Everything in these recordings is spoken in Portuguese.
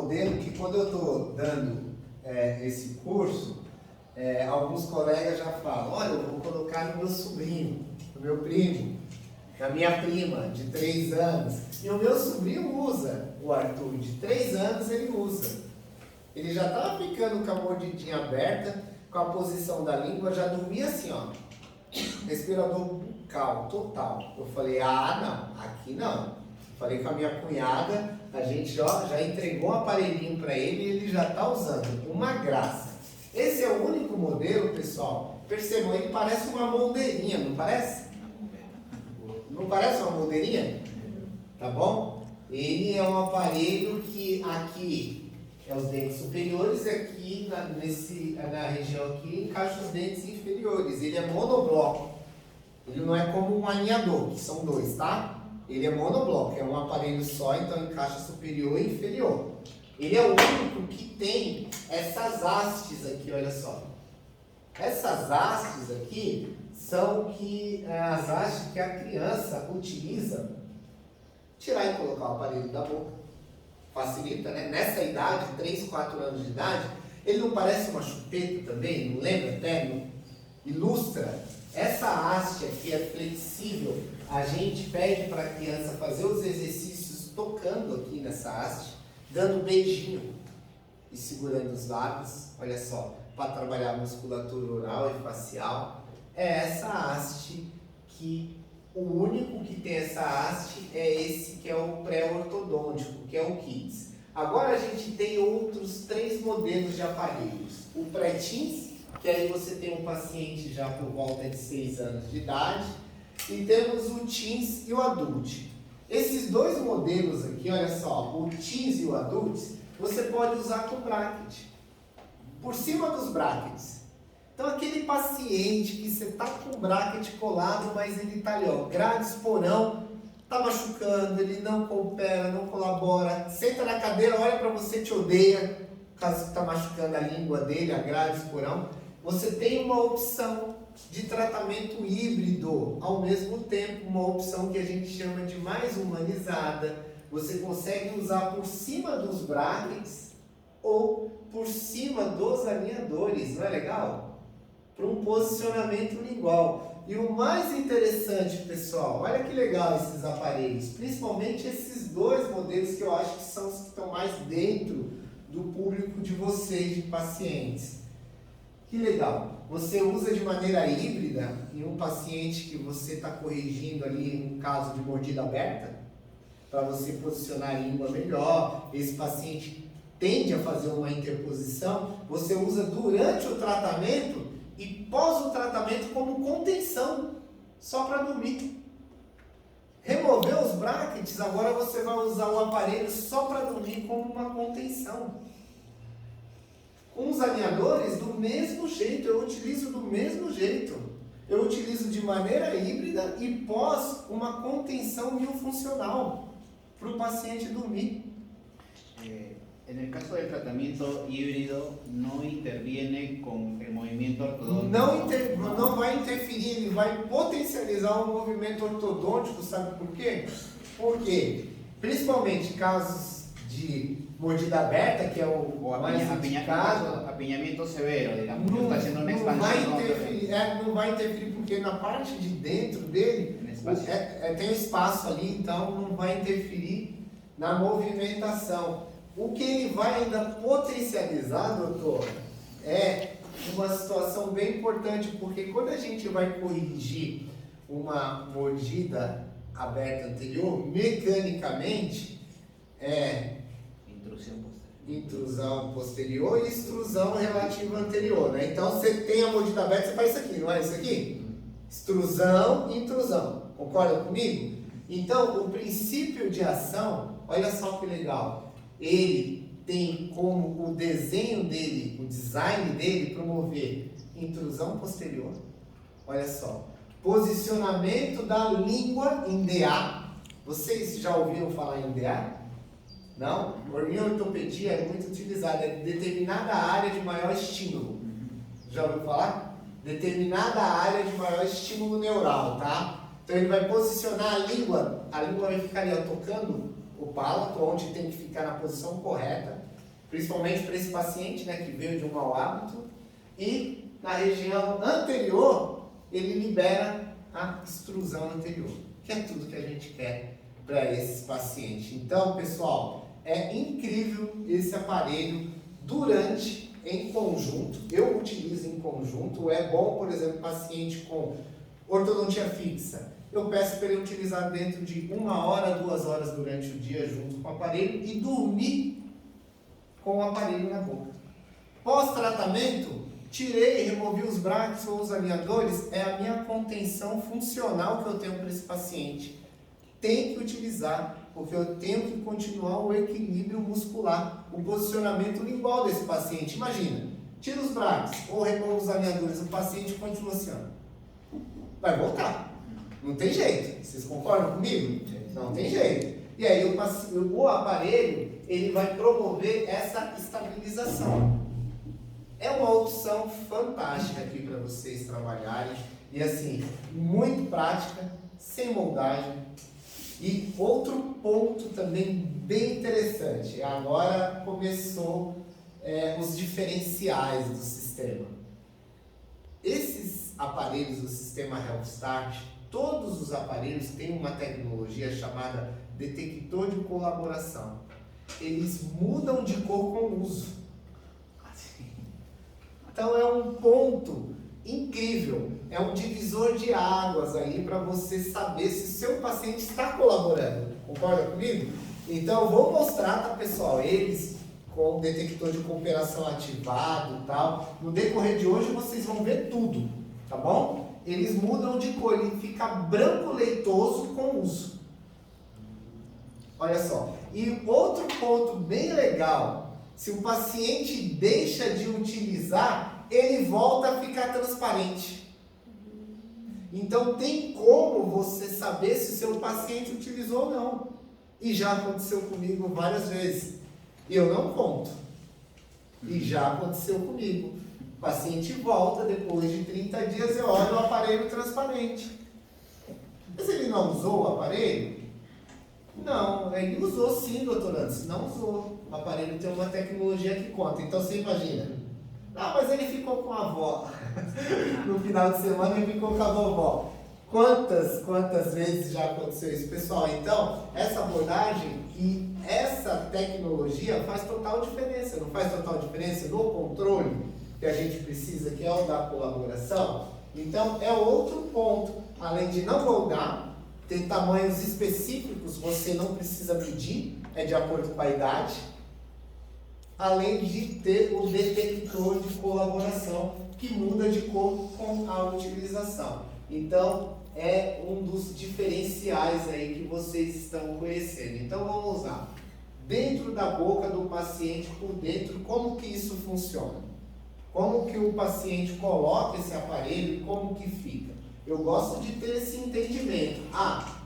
modelo que quando eu estou dando esse curso, alguns colegas já falam, olha, eu vou colocar no meu sobrinho, no meu primo, na minha prima de 3 anos. E o meu sobrinho usa, o Arthur, de 3 anos ele usa. Ele já estava ficando com a mordidinha aberta, com a posição da língua, já dormia assim, ó. Respirador bucal, total. Eu falei, não, aqui não. Falei com a minha cunhada, a gente já entregou um aparelhinho para ele e ele já está usando. Uma graça. Esse é o único modelo, pessoal. Percebam, ele parece uma moldeirinha, não parece? Não parece uma moldeirinha? Tá bom? Ele é um aparelho que aqui é os dentes superiores e aqui na região aqui encaixa os dentes inferiores. Ele é monobloco. Ele não é como um alinhador, que são 2, tá? Ele é monobloco, é um aparelho só, então encaixa superior e inferior. Ele é o único que tem essas hastes aqui, olha só. Essas hastes aqui são as hastes que a criança utiliza tirar e colocar o aparelho da boca. Facilita, né? Nessa idade, 3, 4 anos de idade, ele não parece uma chupeta também? Não lembra até? Não ilustra? Essa haste aqui é flexível. A gente pede para a criança fazer os exercícios tocando aqui nessa haste, dando beijinho e segurando os lábios, olha só, para trabalhar a musculatura oral e facial. É essa haste que o único que tem essa haste é esse que é o pré-ortodôntico, que é o Kids. Agora a gente tem outros 3 modelos de aparelhos. O pré-teens, que aí você tem um paciente já por volta de 6 anos de idade, e temos o teens e o adult. Esses 2 modelos aqui, olha só, o teens e o adult, você pode usar com bracket, por cima dos brackets. Então aquele paciente que você está com o bracket colado, mas ele está ali, ó, grade esporão, está machucando, ele não coopera, não colabora, senta na cadeira, olha para você, te odeia, caso está machucando a língua dele, a grade esporão. Você tem uma opção de tratamento híbrido, ao mesmo tempo uma opção que a gente chama de mais humanizada. Você consegue usar por cima dos brackets ou por cima dos alinhadores, não é legal? Para um posicionamento lingual. E o mais interessante, pessoal, olha que legal esses aparelhos, principalmente esses 2 modelos que eu acho que são os que estão mais dentro do público de vocês, de pacientes. Que legal! Você usa de maneira híbrida em um paciente que você está corrigindo ali um caso de mordida aberta, para você posicionar a língua melhor. Esse paciente tende a fazer uma interposição, você usa durante o tratamento e pós o tratamento como contenção, só para dormir. Remover os brackets, agora você vai usar o aparelho só para dormir como uma contenção. Com os alinhadores, do mesmo jeito, eu utilizo do mesmo jeito. Eu utilizo de maneira híbrida e pós uma contenção miofuncional para o paciente dormir. En el caso del tratamiento híbrido, no interviene con el movimiento ortodôntico. Não vai interferir, ele vai potencializar o movimento ortodôntico, sabe por quê? Porque, principalmente casos de mordida aberta, que é o mais indicado, apinhamento severo, digamos, não, está sendo uma não expansão. não vai interferir porque na parte de dentro dele tem um espaço ali, então não vai interferir na movimentação. O que ele vai ainda potencializar, doutor, é uma situação bem importante, porque quando a gente vai corrigir uma mordida aberta anterior, mecanicamente, intrusão posterior e extrusão relativa anterior, né? Então, você tem a mordida aberta, você faz isso aqui, não é isso aqui? Extrusão e intrusão. Concorda comigo? Então, o princípio de ação, olha só que legal. Ele tem como o desenho dele, o design dele, promover intrusão posterior. Olha só. Posicionamento da língua em DA. Vocês já ouviram falar em DA? Não? Em ortopedia é muito utilizado. É determinada área de maior estímulo. Já ouviu falar? Determinada área de maior estímulo neural, tá? Então ele vai posicionar a língua vai ficar ali, ó, tocando o palato, onde tem que ficar na posição correta, principalmente para esse paciente, né, que veio de um mau hábito, e na região anterior ele libera a extrusão anterior, que é tudo que a gente quer para esses pacientes. Então, pessoal, é incrível esse aparelho durante, em conjunto. Eu utilizo em conjunto. É bom, por exemplo, paciente com ortodontia fixa. Eu peço para ele utilizar dentro de 1 hora, 2 horas durante o dia junto com o aparelho e dormir com o aparelho na boca. Pós-tratamento, tirei, removi os brackets ou os alinhadores, é a minha contenção funcional que eu tenho para esse paciente. Tem que utilizar, porque eu tenho que continuar o equilíbrio muscular, o posicionamento lingual desse paciente. Imagina, tira os brackets ou remove os alinhadores, o paciente continua assim, ó. Vai voltar. Não tem jeito. Vocês concordam comigo? Não tem jeito. E aí o aparelho, ele vai promover essa estabilização. É uma opção fantástica aqui para vocês trabalharem. E assim, muito prática, sem moldagem. E outro ponto também bem interessante. Agora começou os diferenciais do sistema. Esses aparelhos do sistema HealthStart, todos os aparelhos têm uma tecnologia chamada detector de colaboração. Eles mudam de cor com o uso. Então é um ponto incrível, é um divisor de águas aí para você saber se o seu paciente está colaborando. Concorda comigo? Então eu vou mostrar, tá, pessoal, eles com o detector de cooperação ativado e tal. No decorrer de hoje vocês vão ver tudo, tá bom? Eles mudam de cor, ele fica branco leitoso com uso. Olha só. E outro ponto bem legal, se o paciente deixa de utilizar, ele volta a ficar transparente. Então tem como você saber se o seu paciente utilizou ou não. E já aconteceu comigo várias vezes. E eu não conto. E já aconteceu comigo. O paciente volta depois de 30 dias e olha o aparelho transparente. Mas ele não usou o aparelho? Não, ele usou sim, doutor Anderson. Não usou. O aparelho tem uma tecnologia que conta. Então você imagina. Ah, mas ele ficou com a avó. No final de semana ele ficou com a vovó. Quantas vezes já aconteceu isso, pessoal? Então, essa abordagem e essa tecnologia faz total diferença. Não faz total diferença no controle que a gente precisa, que é o da colaboração? Então, é outro ponto. Além de não moldar, ter tamanhos específicos, você não precisa medir, é de acordo com a idade. Além de ter o detector de colaboração, que muda de cor com a utilização. Então, é um dos diferenciais aí que vocês estão conhecendo. Então, vamos lá. Dentro da boca do paciente, por dentro, como que isso funciona? Como que o paciente coloca esse aparelho e como que fica? Eu gosto de ter esse entendimento.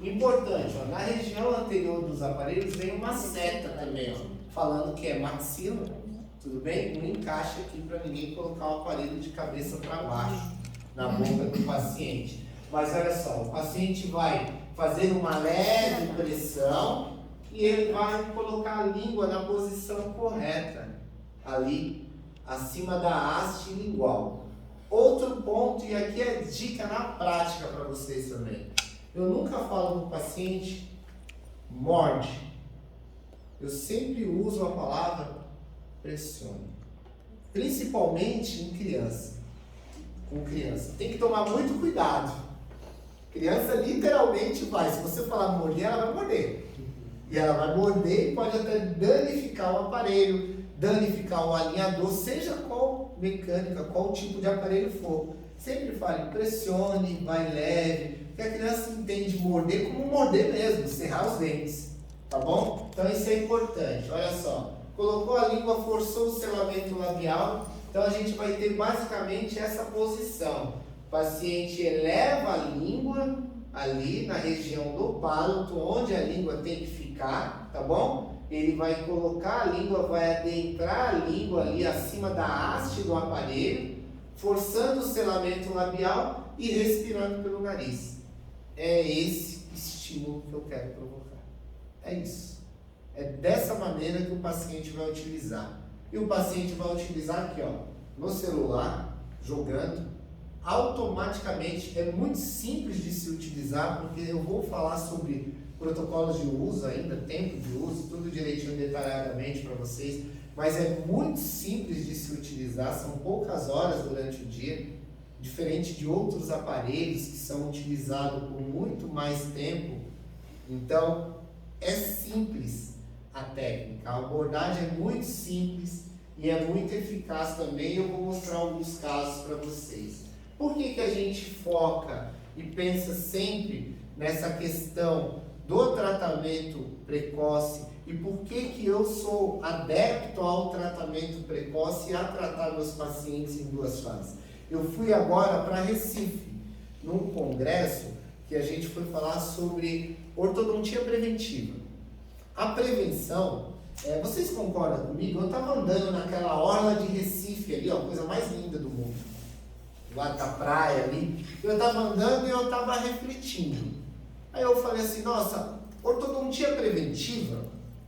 Importante, ó, na região anterior dos aparelhos vem uma seta também, ó, falando que é maxila, tudo bem? Um encaixe aqui para ninguém colocar o aparelho de cabeça para baixo na boca do paciente. Mas olha só, o paciente vai fazer uma leve pressão e ele vai colocar a língua na posição correta, ali, acima da haste lingual. Outro ponto, e aqui é dica na prática para vocês também. Eu nunca falo para o paciente, morde. Eu sempre uso a palavra pressione. Principalmente em criança. Com criança. Tem que tomar muito cuidado. Criança literalmente vai. Se você falar morder, ela vai morder. E ela vai morder e pode até danificar o aparelho, danificar o alinhador, seja qual mecânica, qual tipo de aparelho for. Sempre fale, pressione, vai leve, porque a criança entende morder como morder mesmo, cerrar os dentes, tá bom? Então isso é importante, olha só. Colocou a língua, forçou o selamento labial, então a gente vai ter basicamente essa posição. O paciente eleva a língua ali na região do palato, onde a língua tem que ficar, tá bom? Ele vai colocar a língua, vai adentrar a língua ali acima da haste do aparelho, forçando o selamento labial e respirando pelo nariz. É esse estímulo que eu quero provocar. É isso. É dessa maneira que o paciente vai utilizar. e o paciente vai utilizar aqui, ó, no celular, jogando, automaticamente. É muito simples de se utilizar, porque eu vou falar sobre protocolos de uso ainda, tempo de uso, tudo direitinho, detalhadamente para vocês, mas é muito simples de se utilizar, são poucas horas durante o dia, diferente de outros aparelhos que são utilizados por muito mais tempo. Então, é simples a técnica, a abordagem é muito simples e é muito eficaz também. Eu vou mostrar alguns casos para vocês. Por que a gente foca e pensa sempre nessa questão do tratamento precoce e por que eu sou adepto ao tratamento precoce e a tratar meus pacientes em 2 fases? Eu fui agora para Recife, num congresso que a gente foi falar sobre ortodontia preventiva. A prevenção, vocês concordam comigo? Eu estava andando naquela orla de Recife ali, ó, coisa mais linda do mundo, lá da praia ali. Eu estava andando e eu estava refletindo. Aí eu falei assim, nossa, ortodontia preventiva,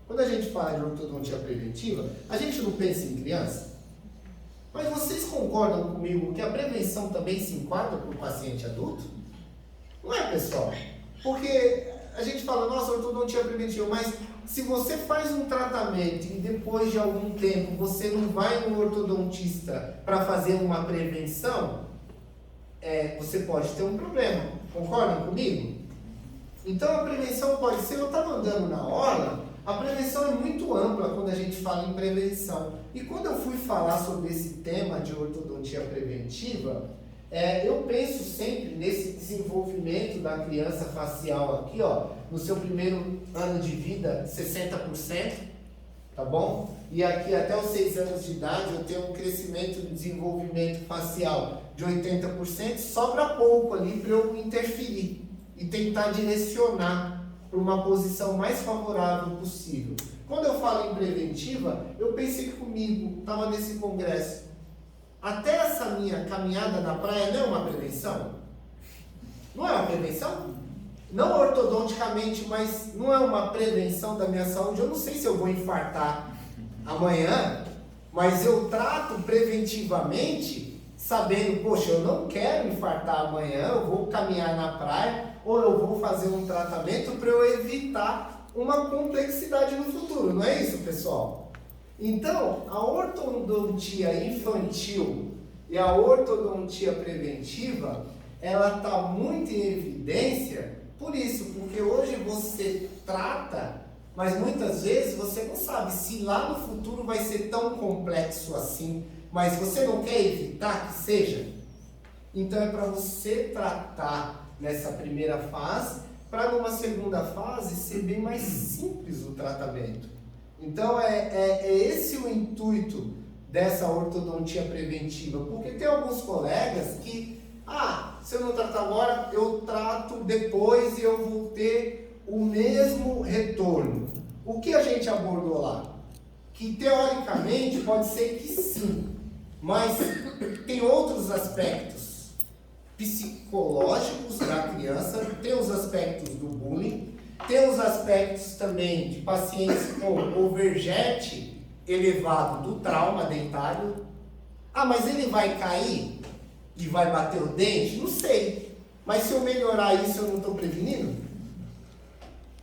quando a gente fala de ortodontia preventiva, a gente não pensa em criança? Mas vocês concordam comigo que a prevenção também se enquadra para o paciente adulto? Não é, pessoal? Porque a gente fala, nossa, ortodontia preventiva, mas se você faz um tratamento e depois de algum tempo você não vai no ortodontista para fazer uma prevenção, você pode ter um problema. Concordam comigo? Então a prevenção pode ser, eu estava andando na orla, a prevenção é muito ampla quando a gente fala em prevenção. E quando eu fui falar sobre esse tema de ortodontia preventiva, eu penso sempre nesse desenvolvimento da criança facial aqui, ó, no seu primeiro ano de vida, 60%, tá bom? E aqui até os 6 anos de idade eu tenho um crescimento de desenvolvimento facial de 80%, sobra pouco ali para eu interferir e tentar direcionar para uma posição mais favorável possível. Quando eu falo em preventiva, eu pensei comigo, estava nesse congresso, até essa minha caminhada na praia não é uma prevenção? Não é uma prevenção? Não ortodonticamente, mas não é uma prevenção da minha saúde. Eu não sei se eu vou infartar amanhã, mas eu trato preventivamente, sabendo, poxa, eu não quero infartar amanhã, eu vou caminhar na praia, ou eu vou fazer um tratamento para eu evitar uma complexidade no futuro, não é isso, pessoal? Então, a ortodontia infantil e a ortodontia preventiva, ela está muito em evidência por isso, porque hoje você trata, mas muitas vezes você não sabe se lá no futuro vai ser tão complexo assim, mas você não quer evitar que seja. Então é para você tratar nessa primeira fase, para numa segunda fase ser bem mais simples o tratamento. Então é esse o intuito dessa ortodontia preventiva, porque tem alguns colegas que, se eu não tratar agora, eu trato depois e eu vou ter o mesmo retorno. O que a gente abordou lá? Que teoricamente pode ser que sim, mas tem outros aspectos psicológicos da criança, tem os aspectos do bullying, tem os aspectos também de pacientes com overjet elevado do trauma dentário. Mas ele vai cair e vai bater o dente? Não sei. Mas se eu melhorar isso, eu não estou prevenindo?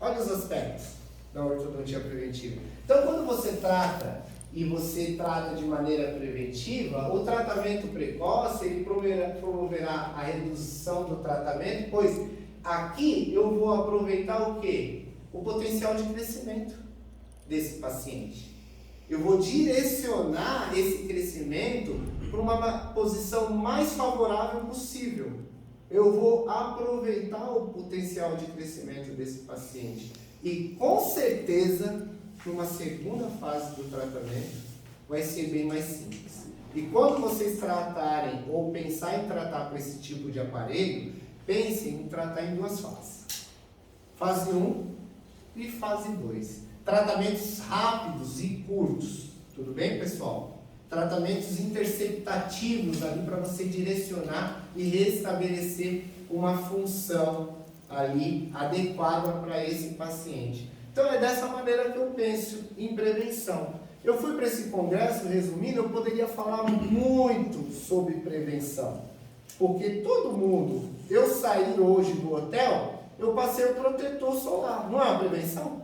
Olha os aspectos da ortodontia preventiva. Então, quando você trata e você trata de maneira preventiva, o tratamento precoce ele promoverá a redução do tratamento, pois aqui eu vou aproveitar o quê? O potencial de crescimento desse paciente. Eu vou direcionar esse crescimento para uma posição mais favorável possível. Eu vou aproveitar o potencial de crescimento desse paciente. E com certeza, numa segunda fase do tratamento, vai ser bem mais simples. E quando vocês tratarem ou pensar em tratar com esse tipo de aparelho, pensem em tratar em 2 fases. Fase 1 e fase 2. Tratamentos rápidos e curtos. Tudo bem, pessoal? Tratamentos interceptativos ali para você direcionar e restabelecer uma função ali adequada para esse paciente. Então é dessa maneira que eu penso em prevenção. Eu fui para esse congresso, resumindo, eu poderia falar muito sobre prevenção. Porque todo mundo, eu sair hoje do hotel, eu passei o protetor solar. Não é uma prevenção?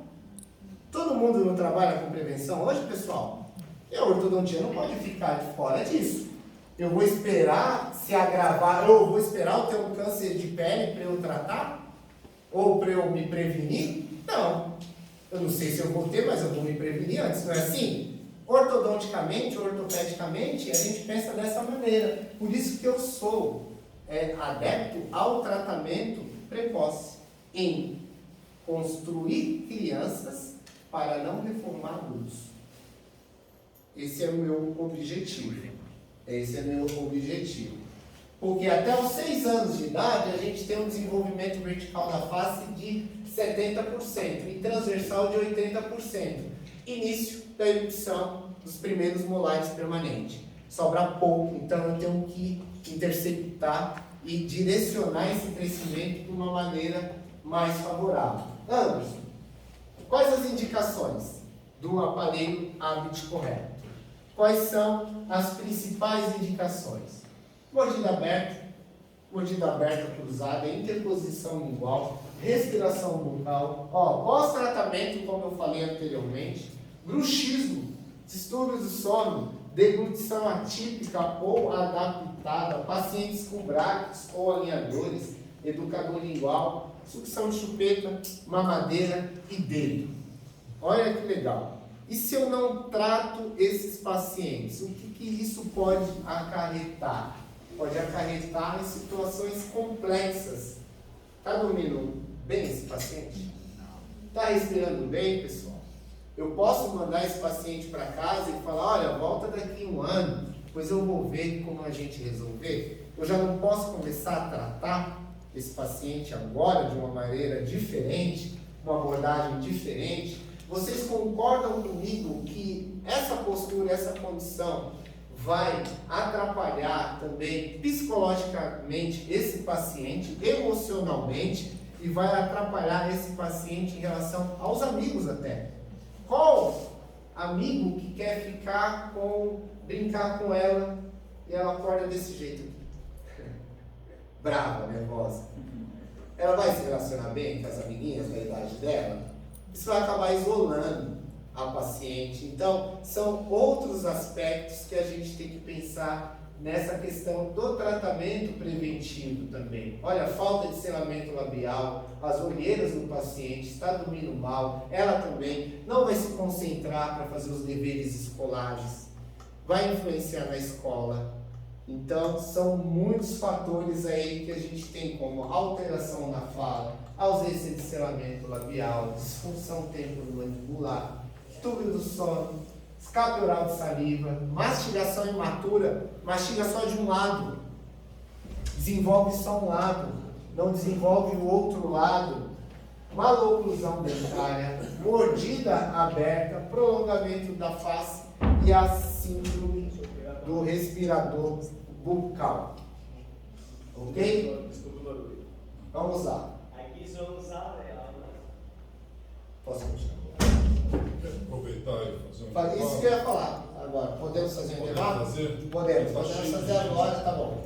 Todo mundo não trabalha com prevenção hoje, pessoal? E a ortodontia não pode ficar de fora disso. Eu vou esperar se agravar, ou eu vou esperar eu ter um câncer de pele para eu tratar? Ou para eu me prevenir? Não. Eu não sei se eu vou ter, mas eu vou me prevenir antes, não é assim? Ortodonticamente, ortopedicamente, a gente pensa dessa maneira. Por isso que eu sou adepto ao tratamento precoce, em construir crianças para não reformar adultos. Esse é o meu objetivo. Esse é o meu objetivo. Porque até os 6 anos de idade, a gente tem um desenvolvimento vertical da face de 70% e transversal de 80%. Início da erupção dos primeiros molares permanentes. Sobra pouco, então eu tenho que interceptar e direcionar esse crescimento de uma maneira mais favorável. Anderson, quais as indicações do aparelho Abbott correto? Quais são as principais indicações? Mordida aberta cruzada, interposição lingual, respiração bucal, pós-tratamento, como eu falei anteriormente, bruxismo, distúrbios do sono, deglutição atípica ou adaptada, pacientes com brackets ou alinhadores, educador lingual, sucção de chupeta, mamadeira e dedo. Olha que legal. E se eu não trato esses pacientes, o que isso pode acarretar? Pode acarretar em situações complexas. Está dormindo bem esse paciente? Está respirando bem, pessoal? Eu posso mandar esse paciente para casa e falar, olha, volta daqui 1 ano, depois eu vou ver como a gente resolver. Eu já não posso começar a tratar esse paciente agora de uma maneira diferente, uma abordagem diferente. Vocês concordam comigo que essa postura, essa condição vai atrapalhar também psicologicamente esse paciente, emocionalmente, e vai atrapalhar esse paciente em relação aos amigos até. Qual amigo que quer brincar com ela e ela acorda desse jeito aqui? Brava, nervosa. Ela vai se relacionar bem com as amiguinhas da idade dela? Isso vai acabar isolando a paciente. Então, são outros aspectos que a gente tem que pensar nessa questão do tratamento preventivo também. Olha, falta de selamento labial, as olheiras do paciente, está dormindo mal, ela também não vai se concentrar para fazer os deveres escolares, vai influenciar na escola. Então, são muitos fatores aí que a gente tem, como alteração na fala, ausência de selamento labial, disfunção temporomandibular, distúrbio do sono, escape oral de saliva, mastigação imatura, mastiga só de um lado, desenvolve só um lado, não desenvolve o outro lado, maloclusão dentária, mordida aberta, prolongamento da face e a síndrome do respirador bucal. Ok? Vamos lá. Aqui só usar Posso continuar? Aproveitar e fazer Isso que eu ia falar agora. Podemos fazer um debate? Podemos fazer agora, tá bom.